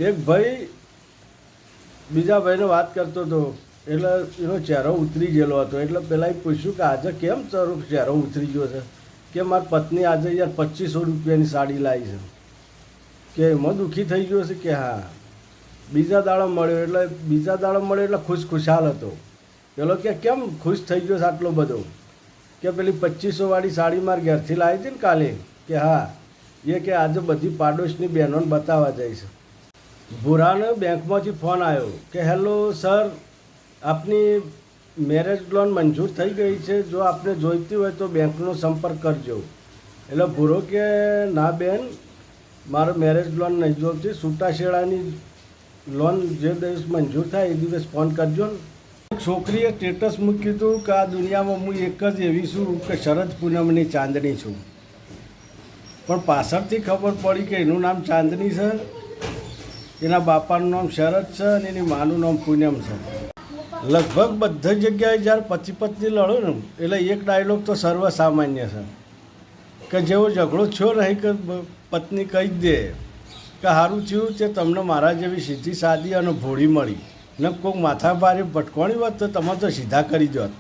એક ભાઈ બીજા ભાઈને વાત કરતો હતો એટલે એનો ચહેરો ઉતરી ગયેલો હતો. એટલે પહેલાં પૂછ્યું કે આજે કેમ તારો ચહેરો ઉતરી ગયો છે? કે મારી પત્ની આજે યાર 2500 રૂપિયાની સાડી લાવી છે, કે એમાં દુઃખી થઈ ગયો છે. કે હા. બીજા દાડો મળ્યો એટલે ખુશાલ હતો. પેલો કે કેમ ખુશ થઈ ગયો છે આટલો બધો? કે પેલી 2500 વાળી સાડી મારા ઘેરથી લાવી હતી ને કાલે. કે હા. એ કે આજે બધી પાડોશની બહેનોને બતાવવા જાય છે. ભૂરાને બેંકમાંથી ફોન આવ્યો કે હેલો સર, આપની મેરેજ લોન મંજૂર થઈ ગઈ છે, જો આપને જોઈતી હોય તો બેંકનો સંપર્ક કરજો. એટલે ભૂરો કે ના બેન, મારે મેરેજ લોન નહીં જોઈતી, છૂટાછેડાની લોન જે દિવસ મંજૂર થાય એ દિવસ ફોન કરજો ને. છોકરીએ સ્ટેટસ મૂક્યું હતું કે આ દુનિયામાં હું એક જ એવી છું કે શરદ પૂનમની ચાંદણી છું. પણ પાછળથી ખબર પડી કે એનું નામ ચાંદની છે, એના બાપાનું નામ શરદ છે અને એની માનું નામ પૂનમ છે. લગભગ બધી જગ્યાએ જ્યારે પતિ પત્ની લડો ને એટલે એક ડાયલોગ તો સર્વસામાન્ય છે કે જેવો ઝઘડો થયો રહી કે પત્ની કહી દે કે સારું થયું તે તમને મારા જેવી સીધી સાદી અને ભોળી મળી, ને કોઈક માથા ભારે ભટકોણી હોત તો તમે તો સીધા કરી દોત.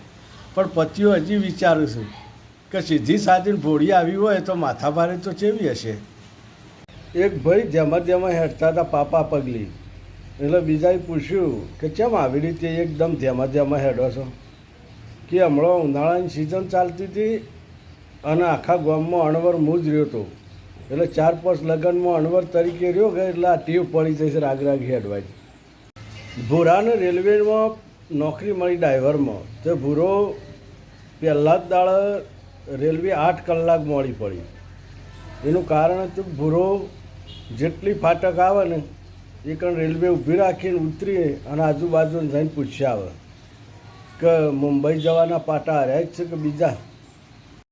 પણ પતિઓ હજી વિચારું છું કે સીધી સાદી ભોળી આવી હોય તો માથા ભારે તો કેવી હશે. એક ભાઈ ધેમાં હેઠતા હતા પાપા પગલી. એટલે બીજાએ પૂછ્યું કે કેમ આવી રીતે એકદમ ધેમાં હેડો છો? કે હમણાં ઉનાળાની સિઝન ચાલતી હતી અને આખા ગામમાં અણવર હું જ રહ્યો હતો. એટલે 4-5 લગ્નમાં અણવર તરીકે રહ્યો કે એટલે આ ટીવ પડી જશે રાગ હેડવાથી. ભૂરાને રેલવેમાં નોકરી મળી ડ્રાઈવરમાં. તો ભૂરો પહેલાં જ દાડે રેલવે 8 કલાક મોડી પડી. એનું કારણ હતું ભૂરો જેટલી ફાટક આવે ને એ કારણ રેલવે ઊભી રાખીને ઉતરી અને આજુબાજુ જઈને પૂછ્યા આવે કે મુંબઈ જવાના પાટા હર્યા જ છે કે બીજા.